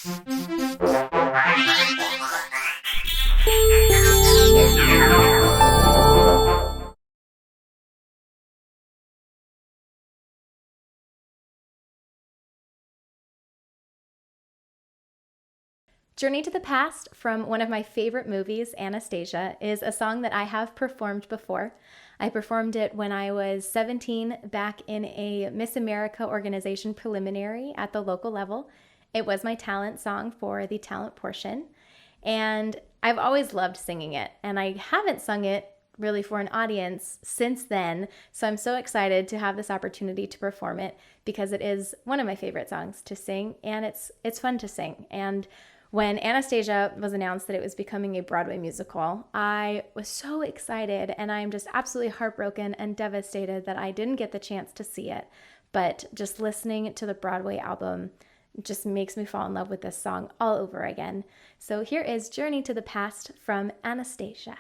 Journey to the Past from one of my favorite movies, Anastasia, is a song that I have performed before. I performed it when I was 17 back in a Miss America organization preliminary at the local level. It was my talent song for the talent portion, and I've always loved singing it, and I haven't sung it really for an audience since then, so I'm so excited to have this opportunity to perform it because it is one of my favorite songs to sing, and it's fun to sing. And when Anastasia was announced that it was becoming a Broadway musical, I was so excited, and I'm just absolutely heartbroken and devastated that I didn't get the chance to see it. But just listening to the Broadway album just makes me fall in love with this song all over again. So here is Journey to the Past from Anastasia.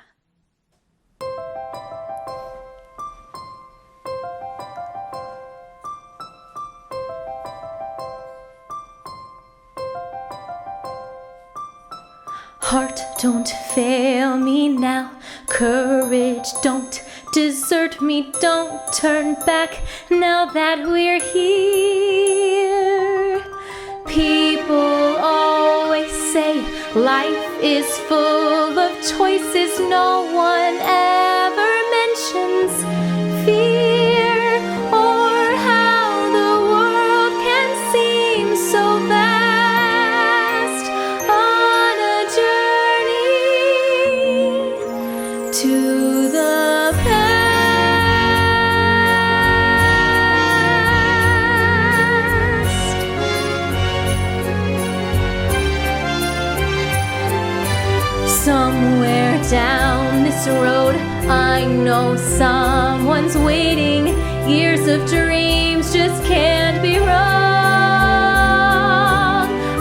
Heart, don't fail me now. Courage, don't desert me. Don't turn back now that we're here. People always say life is full of choices. No one ever mentions fear or how the world can seem so vast. To the past. Somewhere down this road, I know someone's waiting. Years of dreams just can't be wrong.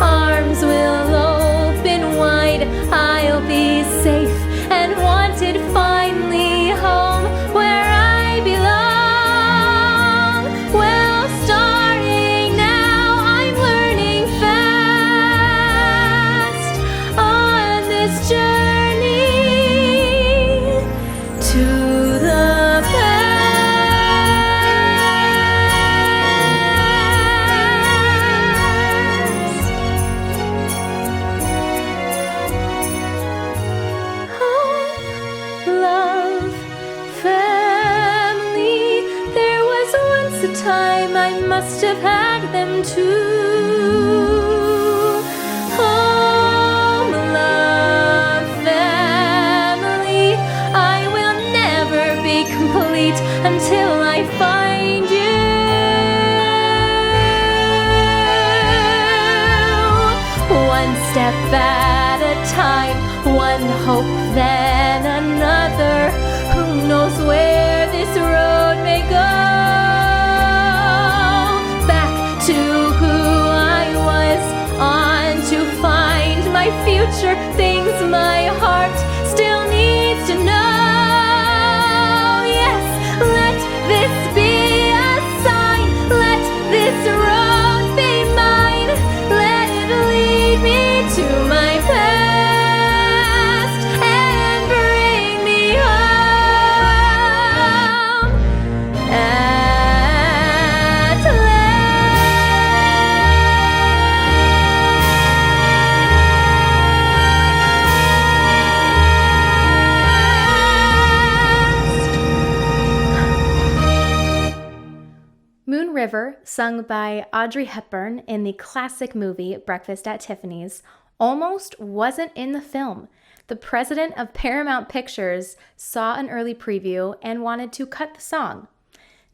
Arms will open wide, I'll be safe and wanted, finally home where I belong. Well, starting now, I'm learning fast on this journey to the past. Love, family, there was once a time I must have had them too. Home, love, family, I will never be complete until I find you. One step at a time, one hope then another. Who knows where this road may go? Back to who I was, on to find my future, things my heart still needs to know. Yes, let this be a sign, let this road be mine, let it lead me to my past and bring me home at last. Moon River, sung by Audrey Hepburn in the classic movie Breakfast at Tiffany's, almost wasn't in the film. The president of Paramount Pictures saw an early preview and wanted to cut the song.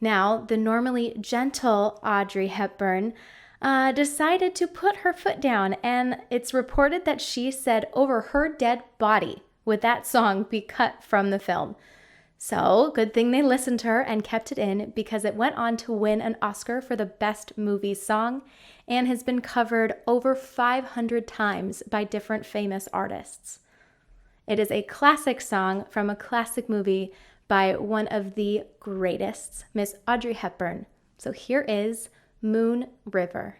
Now, the normally gentle Audrey Hepburn decided to put her foot down, and it's reported that she said over her dead body would that song be cut from the film. So, good thing they listened to her and kept it in, because it went on to win an Oscar for the Best Movie Song and has been covered over 500 times by different famous artists. It is a classic song from a classic movie by one of the greatest, Miss Audrey Hepburn. So here is Moon River.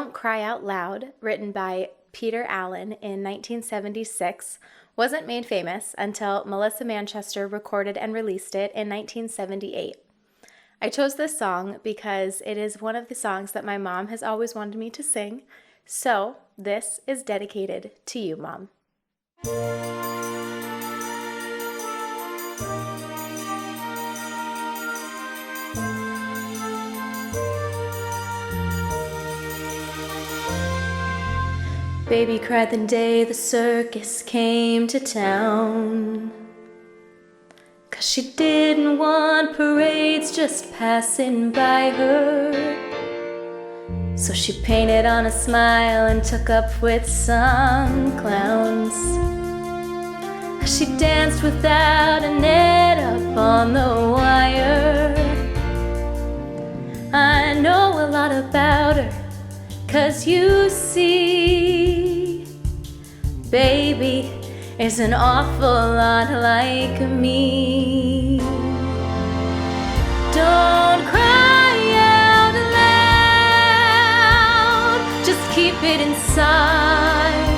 Don't Cry Out Loud, written by Peter Allen in 1976, wasn't made famous until Melissa Manchester recorded and released it in 1978. I chose this song because it is one of the songs that my mom has always wanted me to sing, so this is dedicated to you, Mom. Baby cried the day the circus came to town, 'cause she didn't want parades just passing by her. So she painted on a smile and took up with some clowns. She danced without a net up on the wire. I know a lot about her, 'cause you see, baby is an awful lot like me. Don't cry out loud, just keep it inside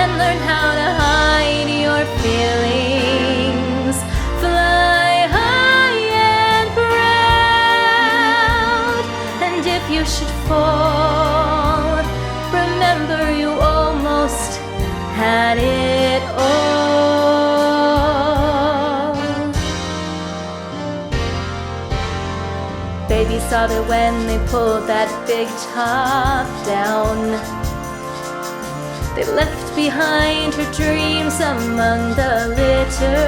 and learn how to hide your feelings. Fly high and proud, and if you should fall, remember you almost had it all. Baby saw that when they pulled that big top down, they left behind her dreams among the litter,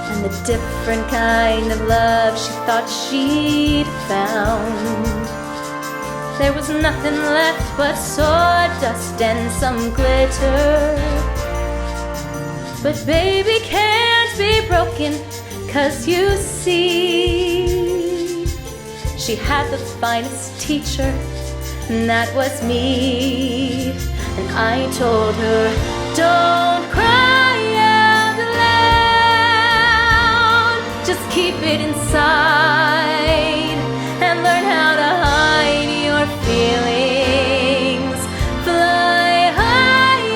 and the different kind of love she thought she'd found. There was nothing left but sawdust and some glitter. But baby can't be broken, 'cause you see, she had the finest teacher, and that was me. And I told her, don't cry out loud, just keep it inside and learn how to hide your feelings. Fly high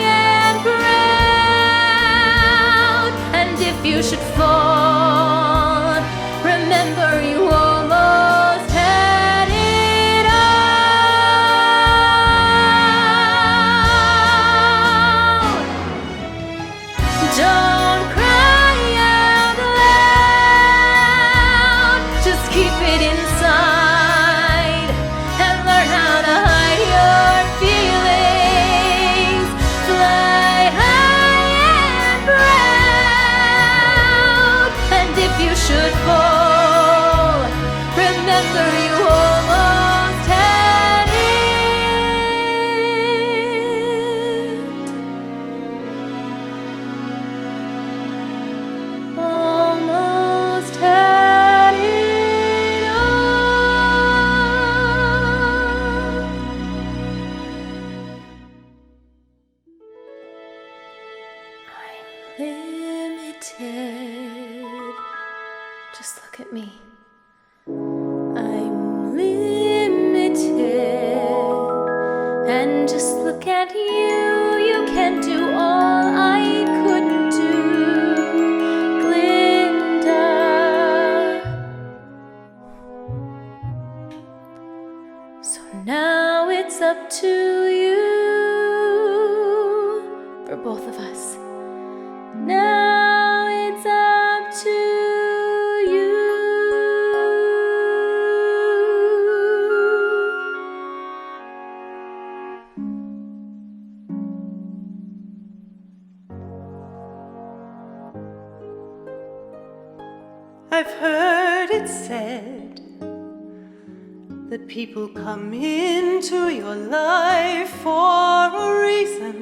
and proud, and if you should fall, remember you almost had it all. Don't cry out loud, just keep it inside and learn how to hide your feelings. Fly high and proud, and if you should fall, remember you almost had it. Almost had it all. I'm limited. Just look at me. I'm limited. And just look at you. You can do all I couldn't do. Glinda. So now it's up to you, for both of us. Now it's up to you. I've heard it said that people come into your life for a reason,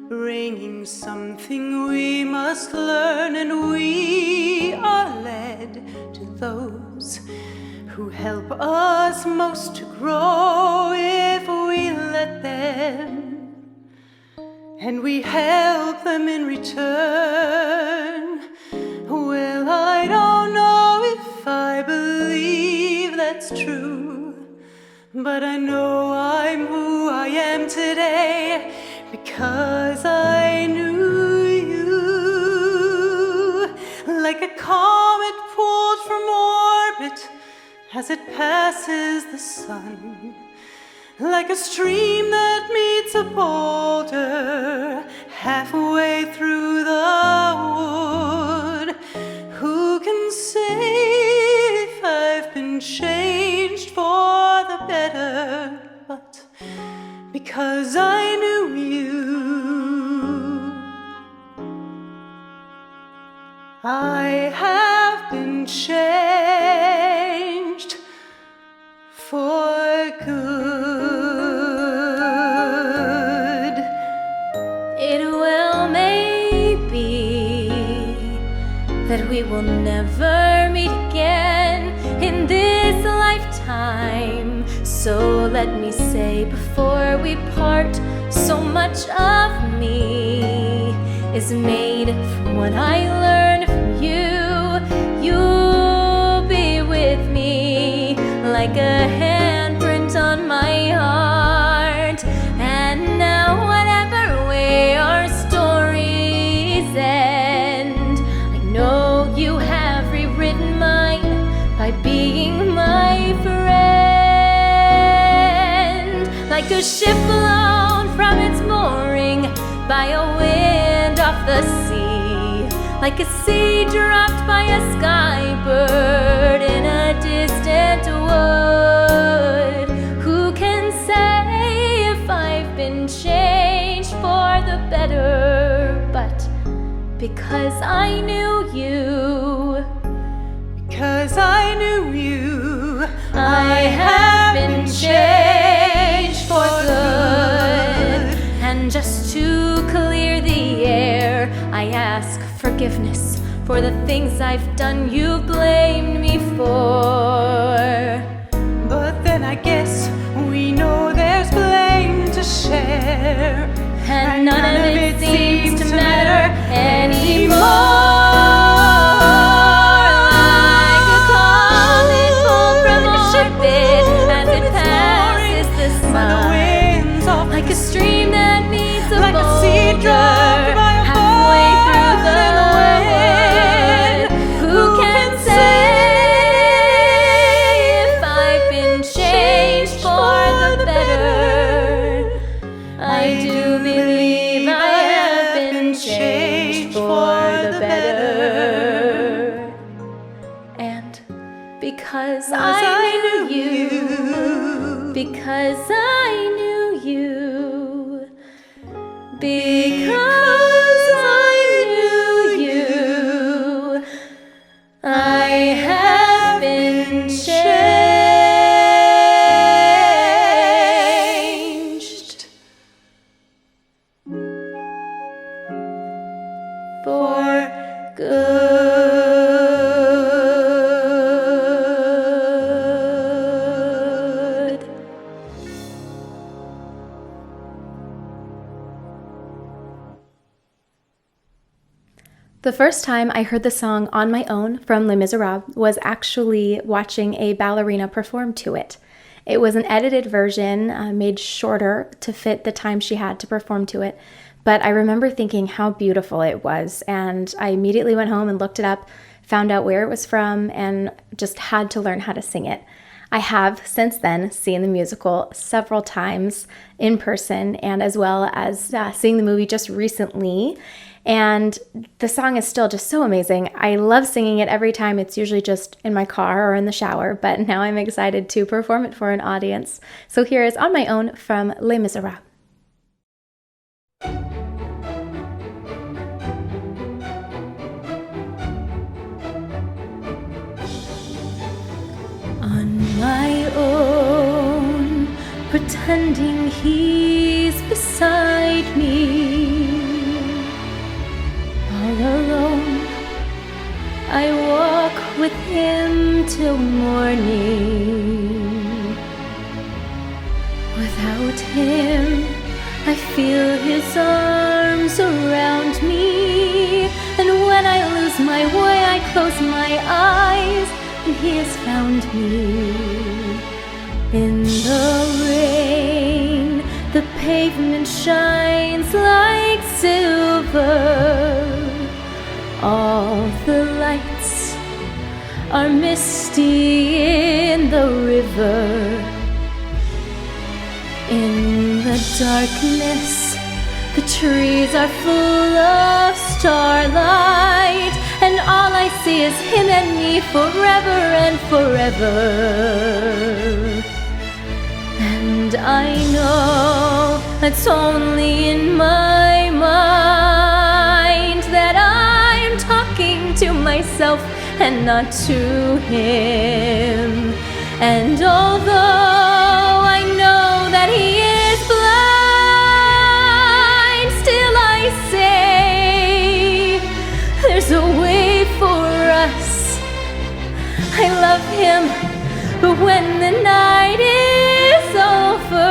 bringing something we must learn, and we are led to those who help us most to grow if we let them, and we help them in return. Well, I don't know if I believe that's true, but I know I'm who I am today because I knew you. Like a comet pulled from orbit as it passes the sun, like a stream that meets a boulder halfway through the wood. Who can say if I've been changed for the better? But because I knew you, I have been changed for good. It well may be that we will never meet again in this lifetime. So let me say before we part, so much of me is made from what I learned from you. You'll be with me like a handprint on my heart. And now whatever way our stories end, I know you have rewritten mine by being my friend. Like a ship blown from its mooring by a wind off the sea, like a seed dropped by a skybird in a distant wood. Who can say if I've been changed for the better? But because I knew you, because I knew you, I have been changed for good. And just to clear the air, I ask forgiveness for the things I've done you blamed me for. but then I guess we know there's blame to share, And none of it seems to matter anymore. Like a comet pulled from orbit as it passes the sun, like a stream that meets a like a boulder seed dropped by a halfway through the wind. wood. Who can say if I've been changed for the better? I do believe I have been changed for the better. And because I knew you, because I knew you, because I knew you, I have been changed for good. The first time I heard the song On My Own from Les Miserables was actually watching a ballerina perform to it. It was an edited version, made shorter to fit the time she had to perform to it, but I remember thinking how beautiful it was, and I immediately went home and looked it up, found out where it was from, and just had to learn how to sing it. I have since then seen the musical several times in person, and as well as seeing the movie just recently. And the song is still just so amazing. I love singing it every time. It's usually just in my car or in the shower, but now I'm excited to perform it for an audience. So here is On My Own from Les Miserables. On my own, pretending he's beside me. All alone, I walk with him till morning. Without him, I feel his arms around me. And when I lose my way, I close my eyes, and he has found me. In the rain, the pavement shines like silver. All the lights are misty in the river. In the darkness, the trees are full of starlight, and all I see is him and me forever and forever. And I know it's only in my mind that I'm talking to myself and not to him. And although I know that he is blind, still I say there's a way for us. I love him, but when the night is over,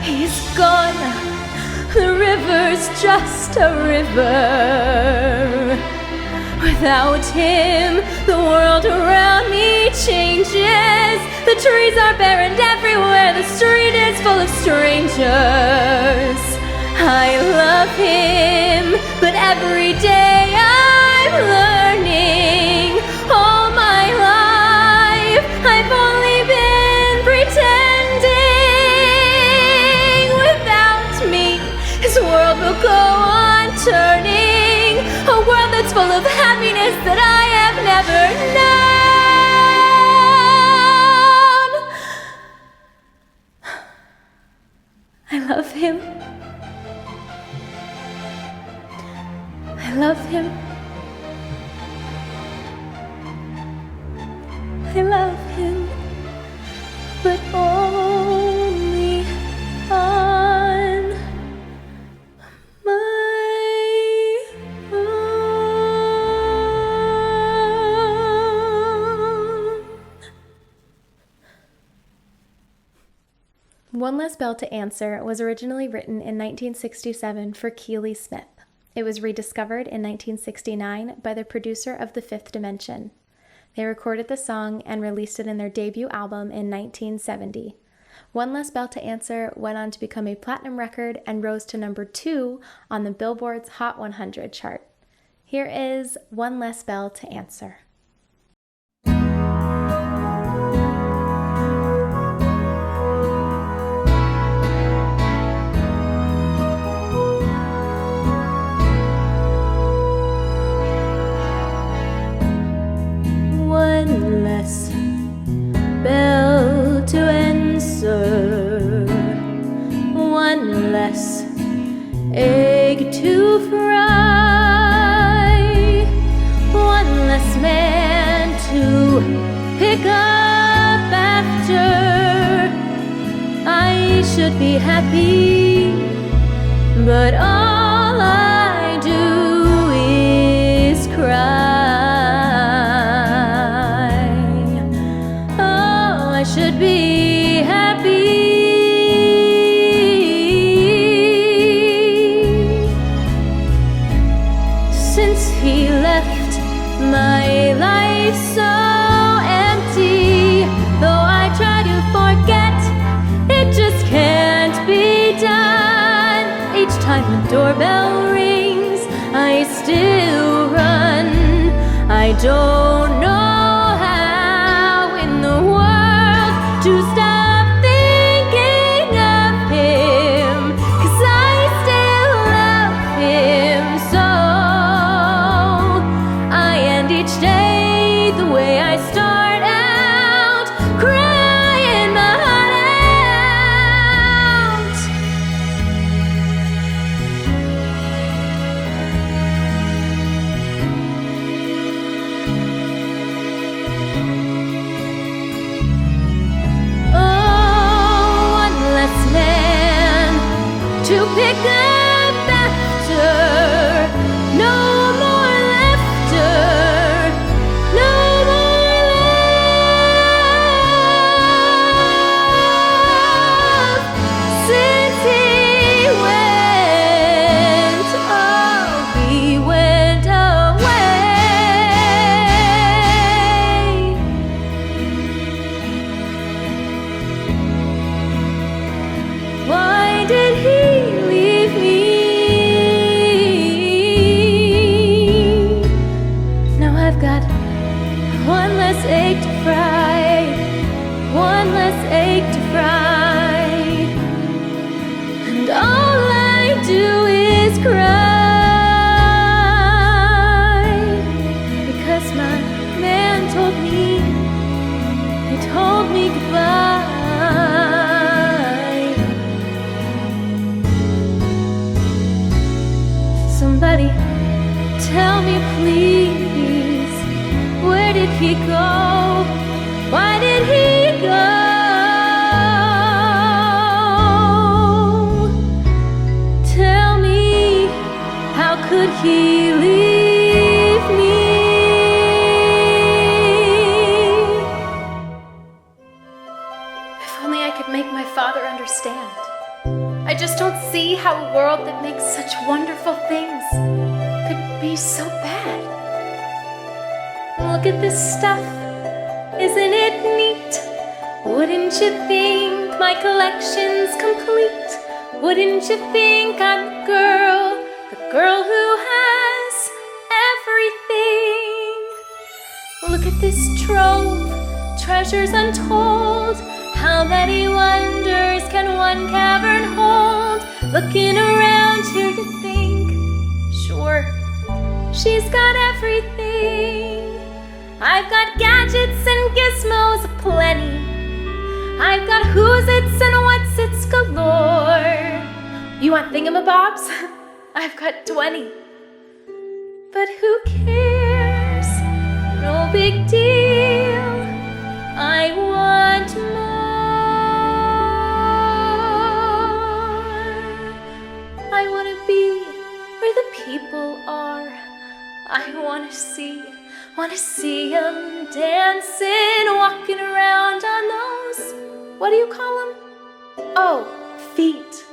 he's gone. The river's just a river. Without him, the world around me changes. The trees are bare and everywhere the street is full of strangers. I love him, but every day I'm learning. All my life I've only been pretending. Without me, his world will go on turning. A world that's full of happiness that I have never known. I love him. I love him. I love him, but only on my own. One Less Bell to Answer was originally written in 1967 for Keely Smith. It was rediscovered in 1969 by the producer of The Fifth Dimension. They recorded the song and released it in their debut album in 1970. One Less Bell to Answer went on to become a platinum record and rose to number 2 on the Billboard's Hot 100 chart. Here is One Less Bell to Answer. One less bell to answer, one less egg to fry, one less man to pick up after. I should be happy, but all I do is cry. Should be happy. Since he left, my life so empty. Though I try to forget, it just can't be done. Each time the doorbell rings, I still run. I don't know to stop thinking of him, 'cause I still love him so. I end each day the way I start out, crying my heart out. one less egg to fry, one less egg to fry, and all I do is cry, because my man told me, he told me goodbye. Somebody tell me please, where did he go? Why did he go? Tell me, how could he leave me? If only I could make my father understand. I just don't see how a world that makes such wonderful things could be so bad. Look at this stuff, isn't it neat? Wouldn't you think my collection's complete? Wouldn't you think I'm the girl who has everything? Look at this trove, treasures untold. How many wonders can one cavern hold? Looking around here you think, sure, she's got everything. I've got gadgets and gizmos aplenty. I've got who's-its and what's-its galore. You want thingamabobs? I've got 20. But who cares? No big deal. I want more. I want to be where the people are. I want to see them dancing, walking around on those, what do you call them? Oh, feet.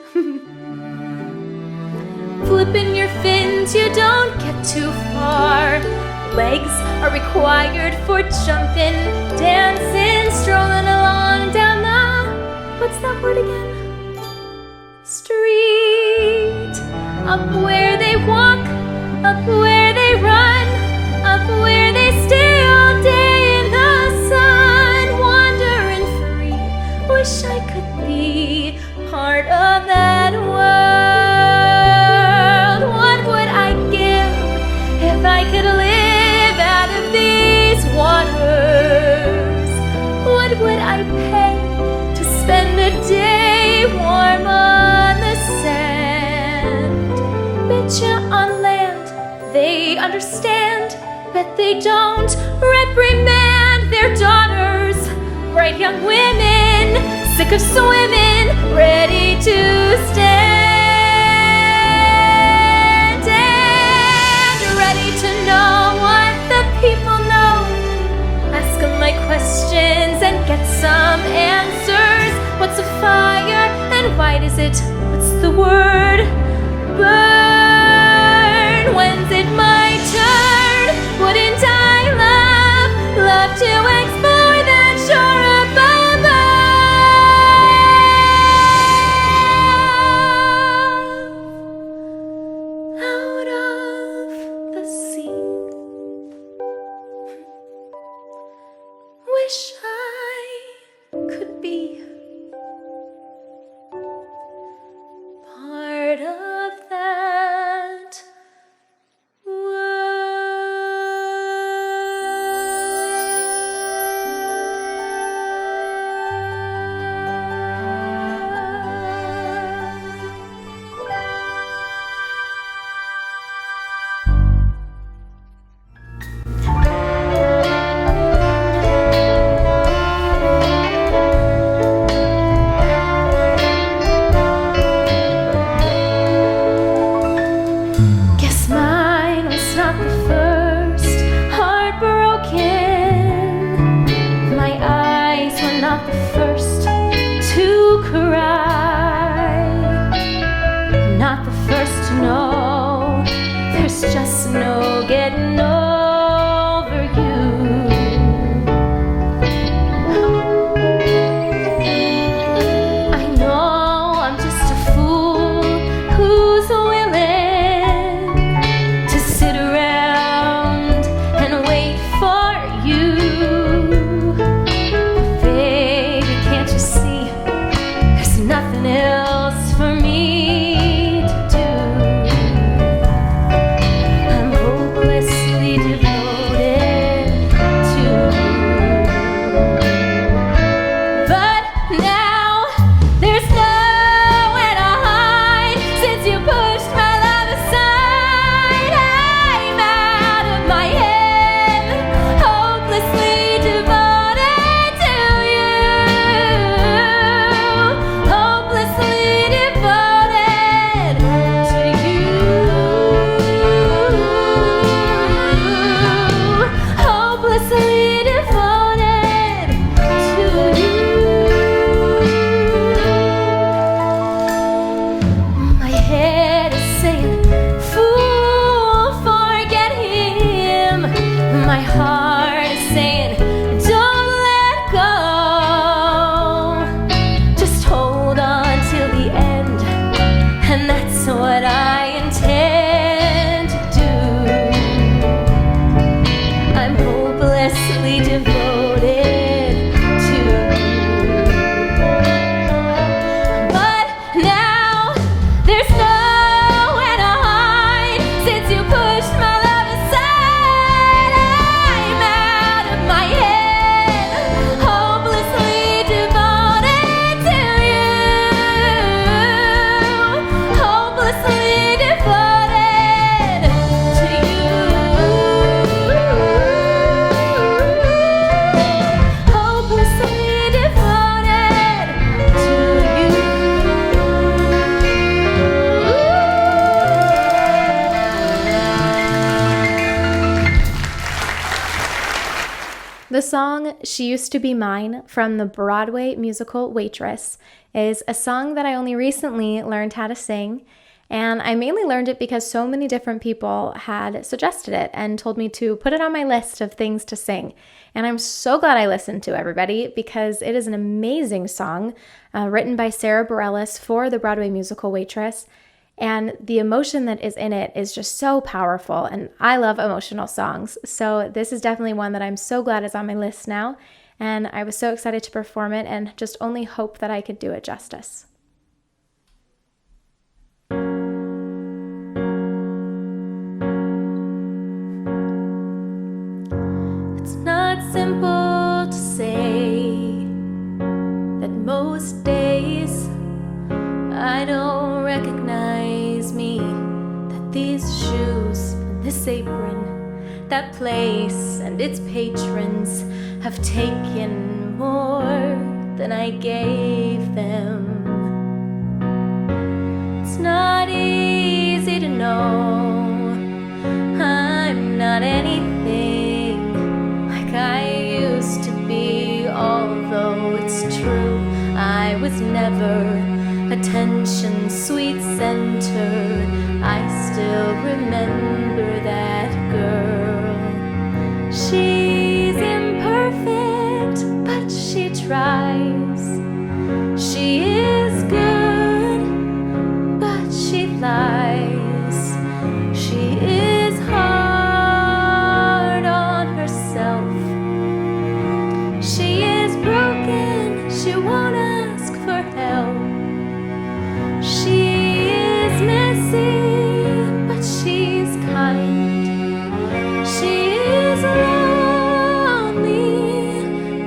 Flipping your fins, you don't get too far. Legs are required for jumping, dancing, strolling along down the, what's that word again? Street. Up where they walk, up where they run, up where they stay all day in the sun, wandering free. Wish I could be part of that world. What would I give if I could live out of these waters? What would I pay to spend a day warm on the sand? Betcha on land they understand, bet they don't reprimand their daughters. Bright young women, sick of swimming, ready to stand and ready to know what the people know. Ask them my questions and get some answers. What's a fire and why does it, what's the word? Burn. When's it my turn? Wouldn't I love to explore that shore above, out of the sea? Wish I could be part of that The song She Used to Be Mine from the Broadway musical Waitress is a song that I only recently learned how to sing, and I mainly learned it because so many different people had suggested it and told me to put it on my list of things to sing. And I'm so glad I listened to everybody because it is an amazing song written by Sarah Bareilles for the Broadway musical Waitress. And the emotion that is in it is just so powerful, and I love emotional songs. So this is definitely one that I'm so glad is on my list now, and I was so excited to perform it and just only hope that I could do it justice. It's not simple to say that most days I don't recognize me, that these shoes and this apron, that place and its patrons have taken more than I gave them. It's not easy to know I'm not anything like I used to be, although it's true I was never attention sweet center. I still remember that girl. She's imperfect, but she tries. She is good, but she lies. She is hard on herself. She is broken, she won't ask for help. She is messy, but she's kind. She is lonely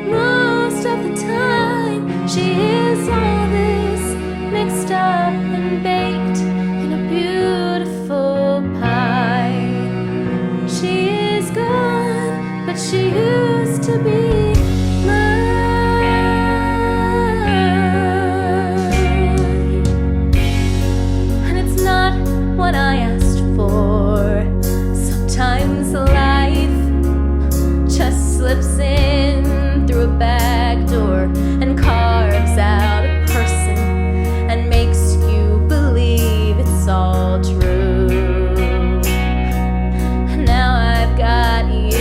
most of the time. She is all this mixed up and baked in a beautiful pie. She is gone, but she used to be mine. What I asked for. Sometimes life just slips in through a back door and carves out a person and makes you believe it's all true. Now I've got you,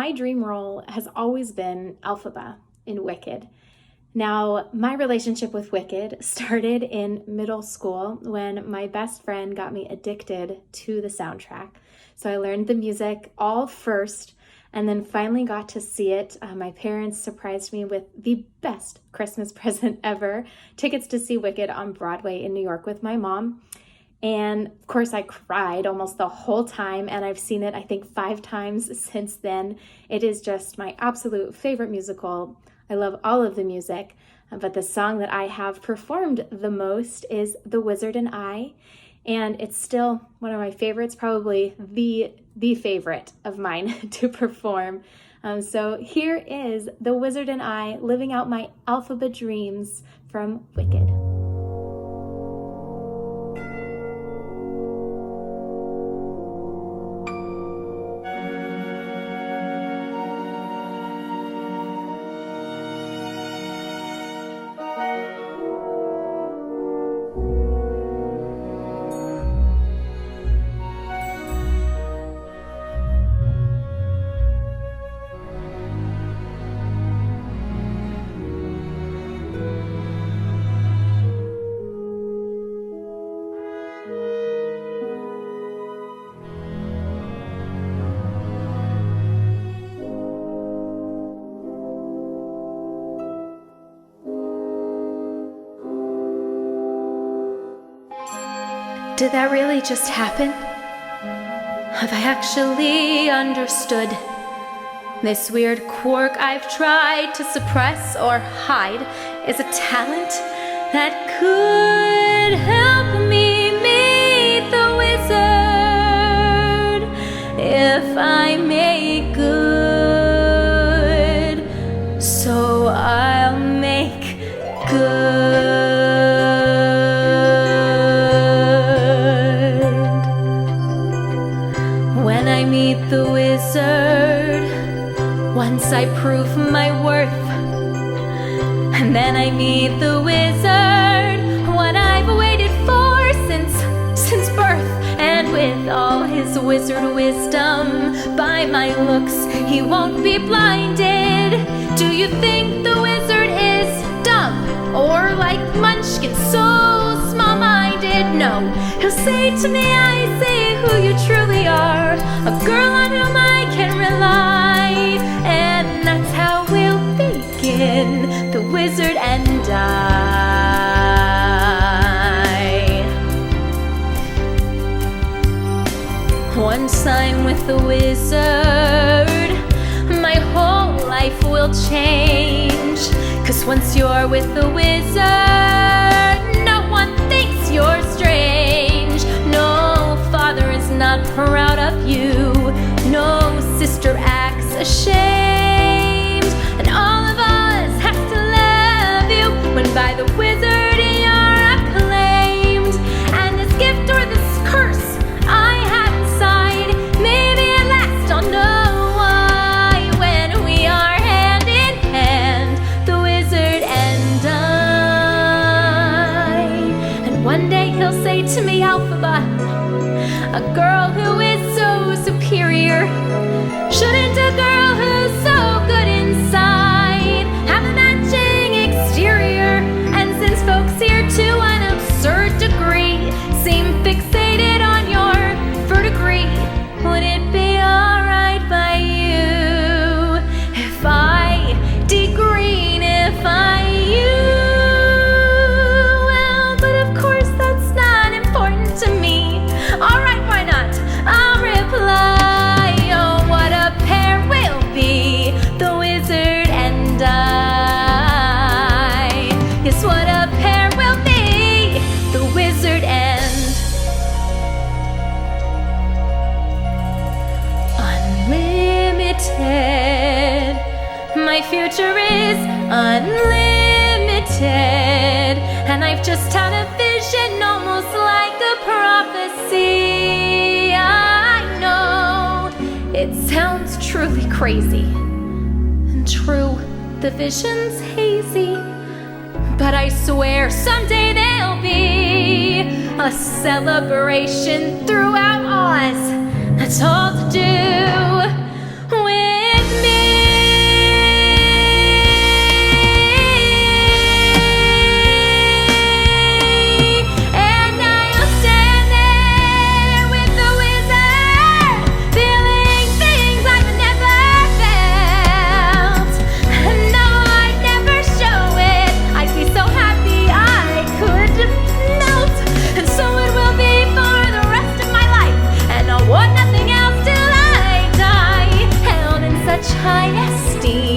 my dream role has always been Elphaba in Wicked. Now, my relationship with Wicked started in middle school when my best friend got me addicted to the soundtrack. So I learned the music all first and then finally got to see it. My parents surprised me with the best Christmas present ever, tickets to see Wicked on Broadway in New York with my mom. And of course, I cried almost the whole time, and I've seen it, I think, 5 times since then. It is just my absolute favorite musical. I love all of the music, but the song that I have performed the most is The Wizard and I, and it's still one of my favorites, probably the favorite of mine to perform. So here is The Wizard and I, living out my Elphaba dreams from Wicked. Did that really just happen? Have I actually understood? This weird quirk I've tried to suppress or hide is a talent that could help me meet the wizard if I make good. So I'll make good. When I meet the wizard, once I prove my worth, and then I meet the wizard, what I've waited for since birth. And with all his wizard wisdom, by my looks he won't be blinded. Do you think the wizard is dumb, or like Munchkin, so small-minded? No, he'll say to me, I say who you truly are, a girl on whom I can rely. And that's how we'll begin, the wizard and I. Once I'm with the wizard, my whole life will change. 'Cause once you're with the wizard, no one thinks you're strange. No father is not proud of you, no sister acts ashamed, and all of us have to love you when by the wizard you're acclaimed. And this gift or this curse I have inside, maybe at last I'll know why, when we are hand in hand, the wizard and I. And one day he'll say to me, Elphaba, a girl who is so superior, shouldn't a girl who's so good inside have a matching exterior? And since folks here to an absurd degree seem fixated on your verdigris, would it be alright by you if I degreen, if I you? Well, but of course that's not important to me. Alright, why not? I'll reply, oh, what a pair we'll be, the wizard and I. Yes, what a pair we'll be, the wizard and unlimited. My future is unlimited, and I've just had a vision almost like a prophecy. I know it sounds truly crazy, and true, the vision's hazy, but I swear someday there'll be a celebration throughout Oz. That's all to do with me. high esteem.